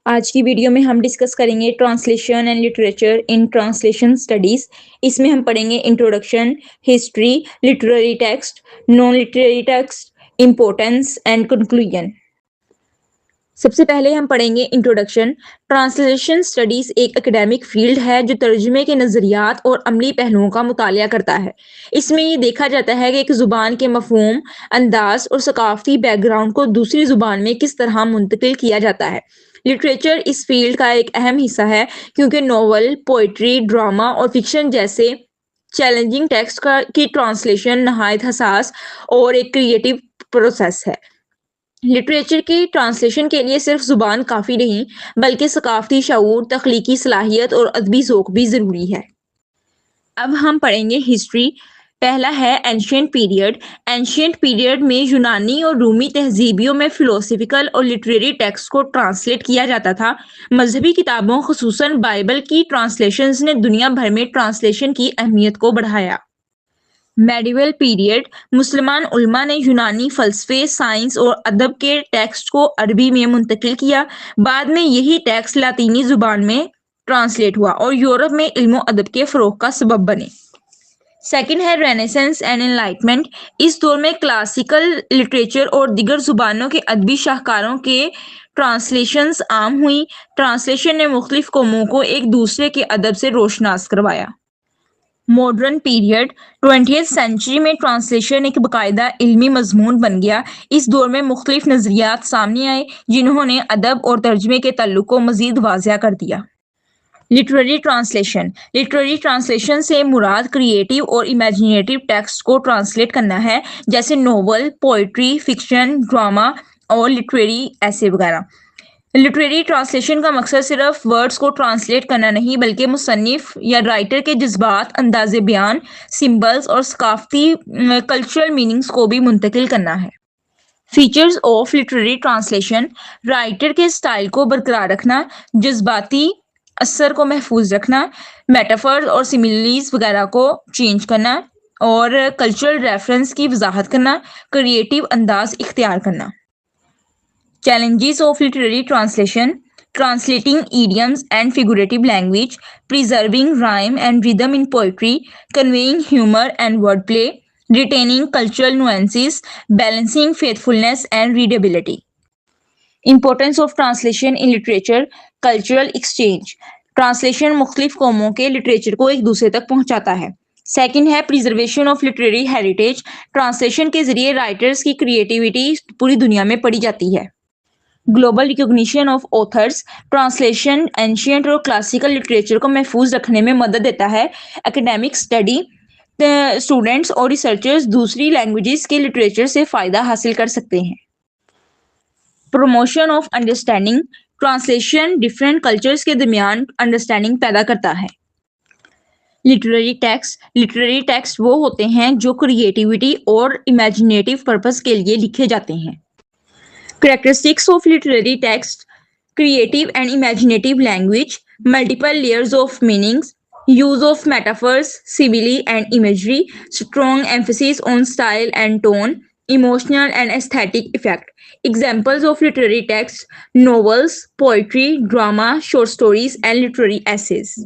آج کی ویڈیو میں ہم ڈسکس کریں گے translation and literature in translation studies. اس میں ہم پڑھیں گے introduction, history, literary text, non literary text, importance and conclusion. سب سے پہلے ہم پڑھیں گے انٹروڈکشن. ٹرانسلیشن اسٹڈیز ایک اکیڈیمک فیلڈ ہے جو ترجمے کے نظریات اور عملی پہلوؤں کا مطالعہ کرتا ہے. اس میں یہ دیکھا جاتا ہے کہ ایک زبان کے مفہوم، انداز اور ثقافتی بیک گراؤنڈ کو دوسری زبان میں کس طرح منتقل کیا جاتا ہے. لٹریچر اس فیلڈ کا ایک اہم حصہ ہے کیونکہ ناول، پوئٹری، ڈرامہ اور فکشن جیسے چیلنجنگ ٹیکسٹ کی ٹرانسلیشن نہایت حساس اور ایک کریٹیو پروسیس ہے. لٹریچر کی ٹرانسلیشن کے لیے صرف زبان کافی نہیں بلکہ ثقافتی شعور، تخلیقی صلاحیت اور ادبی ذوق بھی ضروری ہے. اب ہم پڑھیں گے ہسٹری. پہلا ہے اینشینٹ پیریڈ. اینشینٹ پیریڈ میں یونانی اور رومی تہذیبیوں میں فلسفیکل اور لٹریری ٹیکسٹ کو ٹرانسلیٹ کیا جاتا تھا. مذہبی کتابوں خصوصاً بائبل کی ٹرانسلیشنز نے دنیا بھر میں ٹرانسلیشن کی اہمیت کو بڑھایا. Medieval period. مسلمان علماء نے یونانی فلسفے، سائنس اور ادب کے ٹیکسٹ کو عربی میں منتقل کیا. بعد میں یہی ٹیکسٹ لاطینی زبان میں ٹرانسلیٹ ہوا اور یورپ میں علم و ادب کے فروغ کا سبب بنے. سیکنڈ ہے رینیسنس اینڈ انلائٹمنٹ. اس دور میں کلاسیکل لٹریچر اور دیگر زبانوں کے ادبی شاہکاروں کے ٹرانسلیشنز عام ہوئیں. ٹرانسلیشن نے مختلف قوموں کو ایک دوسرے کے ادب سے روشناس کروایا. Modern period. 20th سینچری میں ٹرانسلیشن ایک باقاعدہ علمی مضمون بن گیا. اس دور میں مختلف نظریات سامنے آئے جنہوں نے ادب اور ترجمے کے تعلق کو مزید واضح کر دیا. Literary translation. لٹریری ٹرانسلیشن سے مراد کریٹیو اور امیجنیٹو ٹیکسٹ کو ٹرانسلیٹ کرنا ہے جیسے ناول، پوئٹری، فکشن، ڈرامہ اور لٹریری ایسے وغیرہ. لٹریری ٹرانسلیشن کا مقصد صرف ورڈز کو ٹرانسلیٹ کرنا نہیں بلکہ مصنف یا رائٹر کے جذبات، انداز بیان، سمبلز اور ثقافتی کلچرل میننگز کو بھی منتقل کرنا ہے. Features of literary translation. Writer کے سٹائل کو برقرار رکھنا، جذباتی اثر کو محفوظ رکھنا، میٹافرز اور سیملیز وغیرہ کو چینج کرنا اور کلچرل ریفرنس کی وضاحت کرنا، کریٹیو انداز اختیار کرنا. Challenges of literary translation. Translating idioms and figurative language, preserving rhyme and rhythm in poetry, conveying humor and wordplay, retaining cultural nuances, balancing faithfulness and readability. Importance of translation in literature. Cultural exchange. Translation مختلف قوموں کے literature کو ایک دوسرے تک پہنچاتا ہے. Second ہے preservation of literary heritage. Translation کے ذریعے رائٹرز کی کریٹیوٹی پوری دنیا میں پڑھی جاتی ہے. Global recognition of authors. Translation ancient اور کلاسیکل لٹریچر کو محفوظ رکھنے میں مدد دیتا ہے. اکیڈیمک اسٹڈی اسٹوڈنٹس اور ریسرچرز دوسری لینگویجز کے لٹریچر سے فائدہ حاصل کر سکتے ہیں. Promotion of understanding. Translation different cultures کے درمیان انڈرسٹینڈنگ پیدا کرتا ہے. Literary text. لٹریری ٹیکسٹ وہ ہوتے ہیں جو کریٹیوٹی اور امیجنیٹو پرپز کے لیے لکھے جاتے ہیں. Characteristics of literary text. Creative and imaginative language, multiple layers of meanings, use of metaphors, simile and imagery, strong emphasis on style and tone, emotional and aesthetic effect. Examples of literary text: novels, poetry, drama, short stories and literary essays.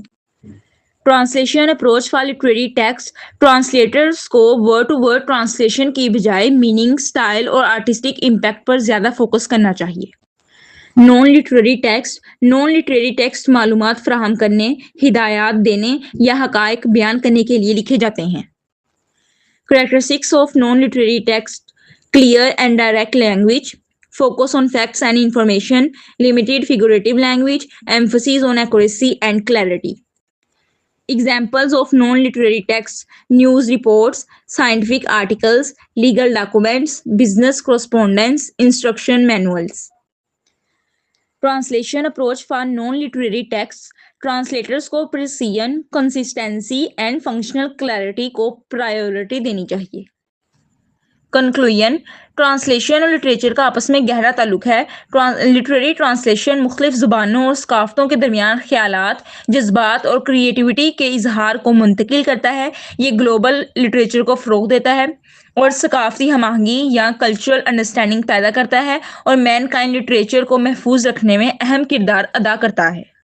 Translation approach for literary text. Translators کو word to word translation کی بجائے meaning, style اور artistic impact پر زیادہ focus کرنا چاہیے. Naan literary text. Non literary text معلومات فراہم کرنے، ہدایات دینے یا حقائق بیان کرنے کے لیے لکھے جاتے ہیں. Characteristics of non literary text. Clear and direct language, focus on facts and information, limited figurative language, emphasis on accuracy and clarity. Examples of non-literary texts: news reports, scientific articles, legal documents, business correspondence, instruction manuals. Translation approach for non-literary texts. Translators کو precision, consistency and functional clarity کو priority دینی چاہیے. Conclusion, translation اور literature کا آپس میں گہرا تعلق ہے۔ لٹریری ٹرانسلیشن مختلف زبانوں اور ثقافتوں کے درمیان خیالات، جذبات اور کریٹیوٹی کے اظہار کو منتقل کرتا ہے۔ یہ گلوبل لٹریچر کو فروغ دیتا ہے اور ثقافتی ہم آہنگی یا کلچرل انڈرسٹینڈنگ پیدا کرتا ہے اور مین کائنڈ لٹریچر کو محفوظ رکھنے میں اہم کردار ادا کرتا ہے۔